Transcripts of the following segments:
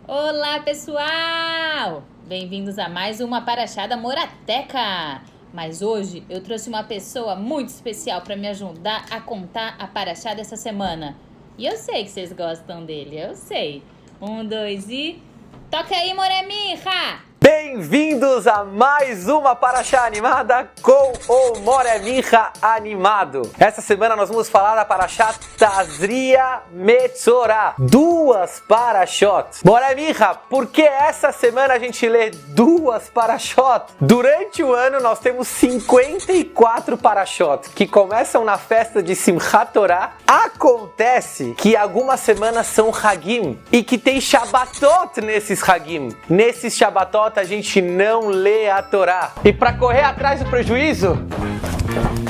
Olá, pessoal! Bem-vindos a mais uma Parashá da Morateca. Mas hoje eu trouxe uma pessoa muito especial para me ajudar a contar a Parashá dessa semana. E eu sei que vocês gostam dele, eu sei. 1, 2 e... Toca aí, Moremicha! Bem-vindos a mais uma Parashá animada com o Moremicha animado. Essa semana nós vamos falar da Parashá Tazria Metzorah. 2 Parashot. Moremicha, por que essa semana a gente lê 2 Parashot? Durante o ano nós temos 54 Parashot que começam na festa de Simchat Torah. Acontece que algumas semanas são Hagim e que tem Shabbatot nesses Hagim. Nesses Shabbatot a gente não lê a Torá. E para correr atrás do prejuízo,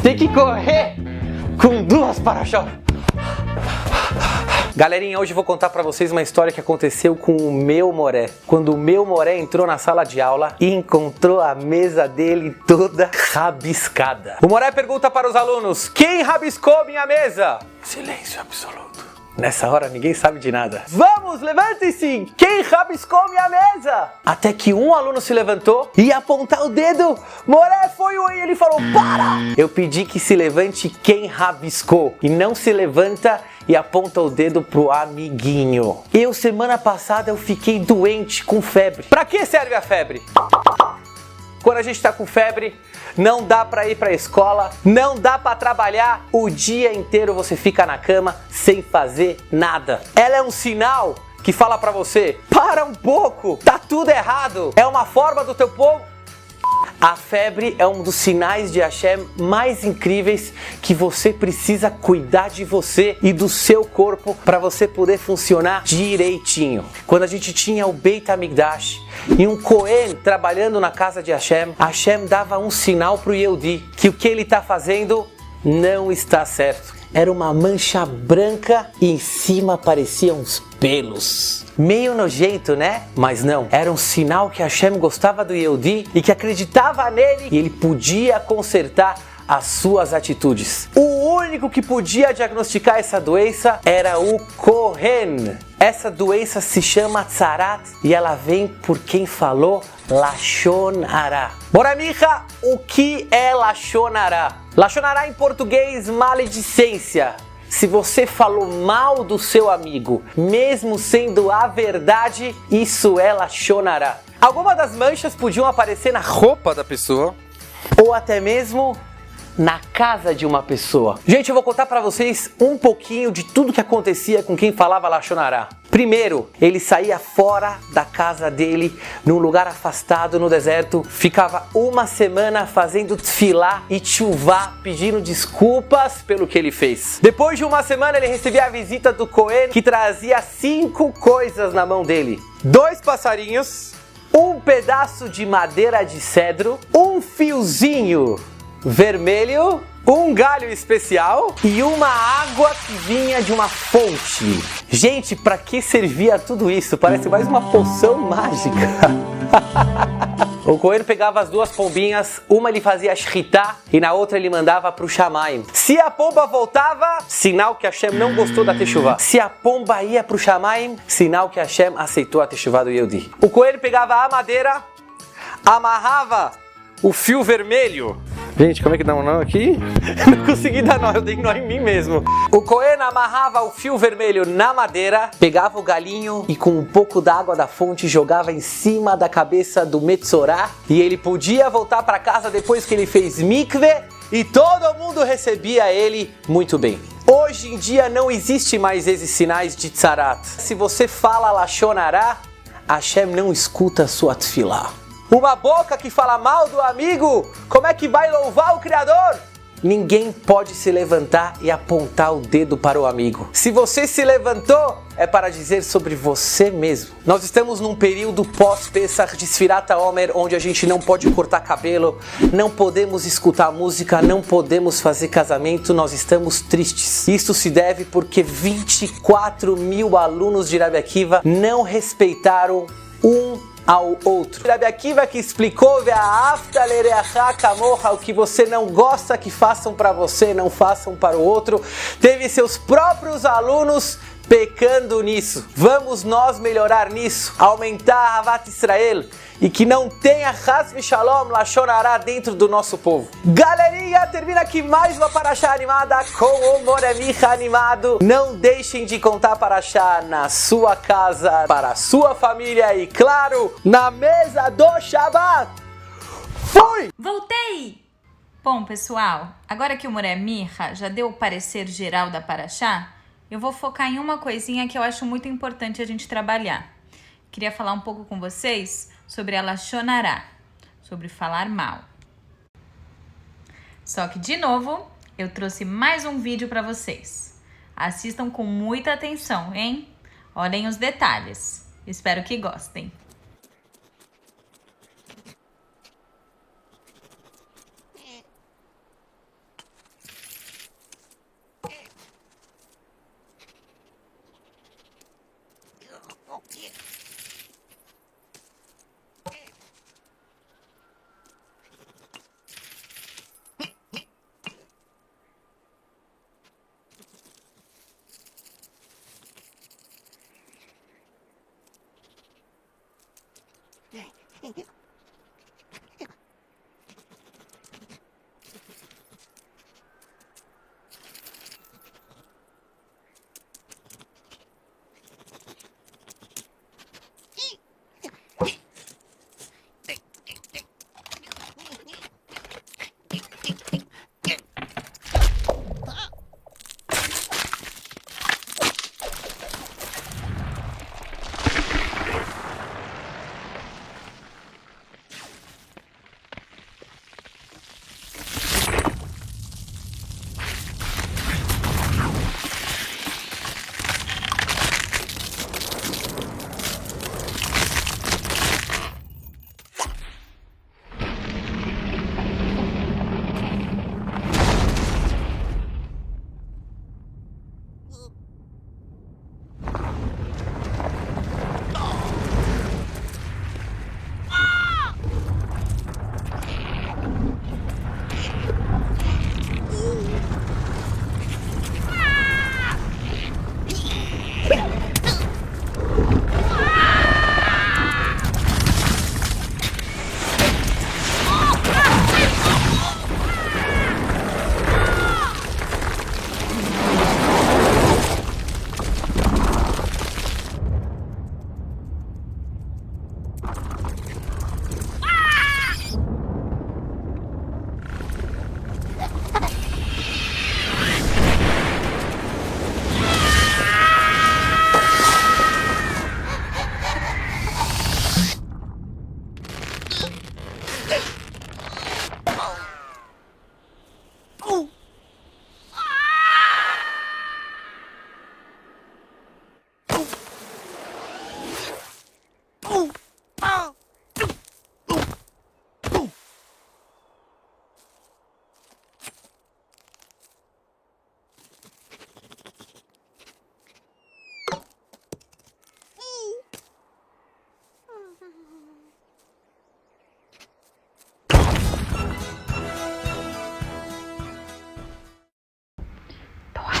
tem que correr com 2 Parashot. Galerinha, hoje eu vou contar pra vocês uma história que aconteceu com o meu Moré. Quando o meu Moré entrou na sala de aula e encontrou a mesa dele toda rabiscada. O Moré pergunta para os alunos: quem rabiscou minha mesa? Silêncio absoluto. Nessa hora ninguém sabe de nada. Vamos, levantem-se! Quem rabiscou minha mesa? Até que um aluno se levantou e ia apontar o dedo. Moré, foi o... E ele falou: para! Eu pedi que se levante quem rabiscou. E não se levanta e aponta o dedo pro amiguinho. Semana passada, eu fiquei doente com febre. Pra que serve a febre? Quando a gente tá com febre, não dá pra ir pra escola, não dá pra trabalhar, o dia inteiro você fica na cama sem fazer nada. Ela é um sinal que fala pra você: para um pouco, tá tudo errado. É uma forma do teu povo. A febre é um dos sinais de Hashem mais incríveis, que você precisa cuidar de você e do seu corpo para você poder funcionar direitinho. Quando a gente tinha o Beit HaMikdash e um Cohen trabalhando na casa de Hashem, Hashem dava um sinal para o Yehudi que o que ele está fazendo não está certo. Era uma mancha branca e em cima apareciam uns pelos. Meio nojento, né? Mas não, era um sinal que Hashem gostava do Yehudi e que acreditava nele e ele podia consertar as suas atitudes. O único que podia diagnosticar essa doença era o Kohen. Essa doença se chama Tzarat e ela vem por quem falou Lashon Hara. Moremicha, o que é Lashon Hara? Lashon Hara em português, maledicência. Se você falou mal do seu amigo, mesmo sendo a verdade, isso é Lashon Hara. Algumas das manchas podiam aparecer na roupa da pessoa ou até mesmo na casa de uma pessoa. Gente, eu vou contar pra vocês um pouquinho de tudo que acontecia com quem falava Lashon Hara. Primeiro, ele saía fora da casa dele, num lugar afastado no deserto, ficava uma semana fazendo tefilá e tchuvá, pedindo desculpas pelo que ele fez. Depois de uma semana, ele recebia a visita do Cohen, que trazia 5 coisas na mão dele: 2 passarinhos, um pedaço de madeira de cedro, um fiozinho vermelho, um galho especial e uma água que vinha de uma fonte. Gente, para que servia tudo isso? Parece mais uma poção mágica. O Cohen pegava as 2 pombinhas, uma ele fazia shritá e na outra ele mandava para o Shamayim. Se a pomba voltava, sinal que Hashem não gostou da teshuvá. Se a pomba ia para o Shamayim, sinal que Hashem aceitou a teshuvá do Yehudi. O Cohen pegava a madeira, amarrava o fio vermelho. Gente, como é que dá um nó aqui? Não consegui dar nó, eu dei nó em mim mesmo. O Cohen amarrava o fio vermelho na madeira, pegava o galinho e com um pouco da água da fonte jogava em cima da cabeça do Metzorah e ele podia voltar para casa depois que ele fez mikve e todo mundo recebia ele muito bem. Hoje em dia não existe mais esses sinais de tzarat. Se você fala Lashon Hara, Hashem não escuta a sua tefilá. Uma boca que fala mal do amigo, como é que vai louvar o Criador? Ninguém pode se levantar e apontar o dedo para o amigo. Se você se levantou, é para dizer sobre você mesmo. Nós estamos num período pós-Pesach de Sfirat HaOmer, onde a gente não pode cortar cabelo, não podemos escutar música, não podemos fazer casamento, nós estamos tristes. Isso se deve porque 24 mil alunos de Rabi Akiva não respeitaram ao outro. Rabi Akiva que explicou o que você não gosta que façam para você, não façam para o outro. Teve seus próprios alunos pecando nisso. Vamos nós melhorar nisso, aumentar a Ahavat Israel e que não tenha Chas v'Shalom, Lashon Hara dentro do nosso povo. Galerinha, termina aqui mais uma Parashá animada com o Moreh Micha animado. Não deixem de contar a Parashá na sua casa, para a sua família e, claro, na mesa do Shabbat. Fui! Voltei! Bom, pessoal, agora que o Moreh Micha já deu o parecer geral da Parashá, eu vou focar em uma coisinha que eu acho muito importante a gente trabalhar. Queria falar um pouco com vocês sobre a Lashon Hara, sobre falar mal. Só que, de novo, eu trouxe mais um vídeo para vocês. Assistam com muita atenção, hein? Olhem os detalhes. Espero que gostem.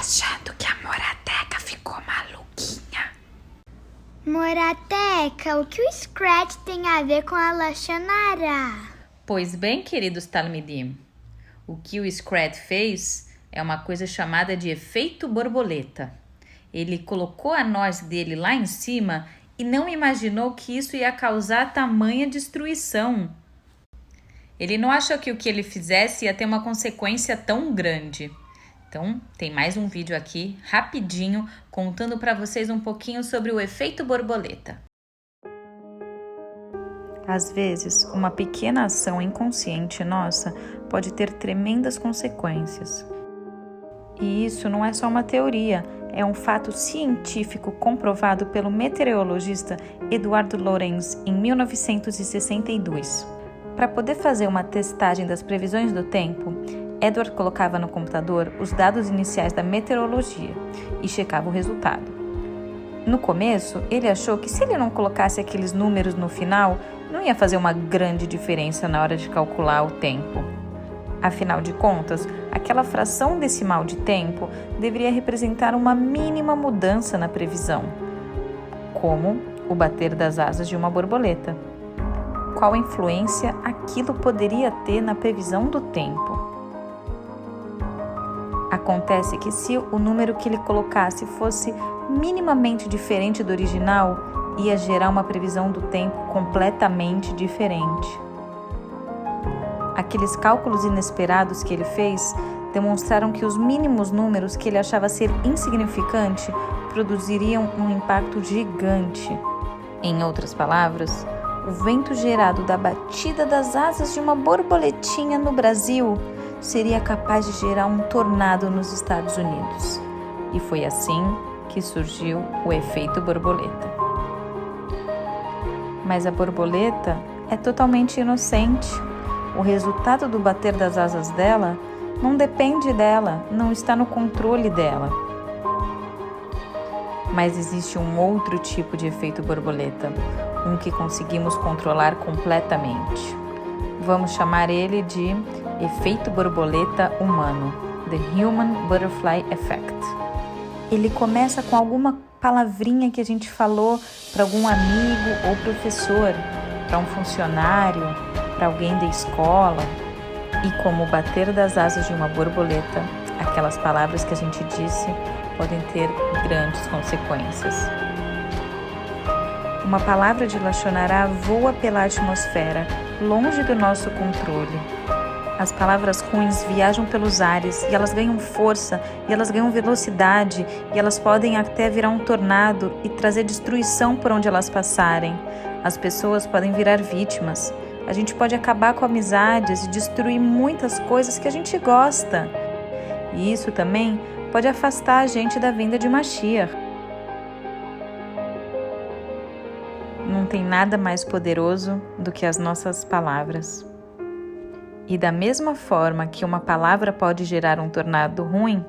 Achando que a Morateca ficou maluquinha. Morateca, o que o Scratch tem a ver com a Lashon Hara? Pois bem, queridos Talmidim, o que o Scratch fez é uma coisa chamada de efeito borboleta. Ele colocou a noz dele lá em cima e não imaginou que isso ia causar tamanha destruição. Ele não achou que o que ele fizesse ia ter uma consequência tão grande. Então, tem mais um vídeo aqui, rapidinho, contando para vocês um pouquinho sobre o efeito borboleta. Às vezes, uma pequena ação inconsciente nossa pode ter tremendas consequências. E isso não é só uma teoria, é um fato científico comprovado pelo meteorologista Eduardo Lorenz em 1962. Para poder fazer uma testagem das previsões do tempo, Edward colocava no computador os dados iniciais da meteorologia e checava o resultado. No começo, ele achou que se ele não colocasse aqueles números no final, não ia fazer uma grande diferença na hora de calcular o tempo. Afinal de contas, aquela fração decimal de tempo deveria representar uma mínima mudança na previsão, como o bater das asas de uma borboleta. Qual influência aquilo poderia ter na previsão do tempo? Acontece que se o número que ele colocasse fosse minimamente diferente do original, ia gerar uma previsão do tempo completamente diferente. Aqueles cálculos inesperados que ele fez demonstraram que os mínimos números que ele achava ser insignificante produziriam um impacto gigante. Em outras palavras, o vento gerado da batida das asas de uma borboletinha no Brasil seria capaz de gerar um tornado nos Estados Unidos. E foi assim que surgiu o efeito borboleta. Mas a borboleta é totalmente inocente. O resultado do bater das asas dela não depende dela, não está no controle dela. Mas existe um outro tipo de efeito borboleta, um que conseguimos controlar completamente. Vamos chamar ele de efeito borboleta humano, The Human Butterfly Effect. Ele começa com alguma palavrinha que a gente falou para algum amigo ou professor, para um funcionário, para alguém da escola. E como o bater das asas de uma borboleta, aquelas palavras que a gente disse podem ter grandes consequências. Uma palavra de Lashon Hara voa pela atmosfera, longe do nosso controle. As palavras ruins viajam pelos ares e elas ganham força, e elas ganham velocidade, e elas podem até virar um tornado e trazer destruição por onde elas passarem. As pessoas podem virar vítimas. A gente pode acabar com amizades e destruir muitas coisas que a gente gosta. E isso também pode afastar a gente da vinda de Mashiach. Não tem nada mais poderoso do que as nossas palavras. E da mesma forma que uma palavra pode gerar um tornado ruim,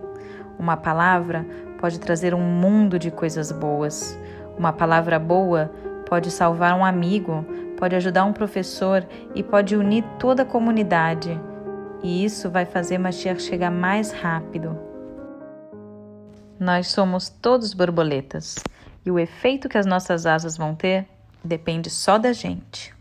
uma palavra pode trazer um mundo de coisas boas. Uma palavra boa pode salvar um amigo, pode ajudar um professor e pode unir toda a comunidade. E isso vai fazer Mashiach chegar mais rápido. Nós somos todos borboletas e o efeito que as nossas asas vão ter depende só da gente.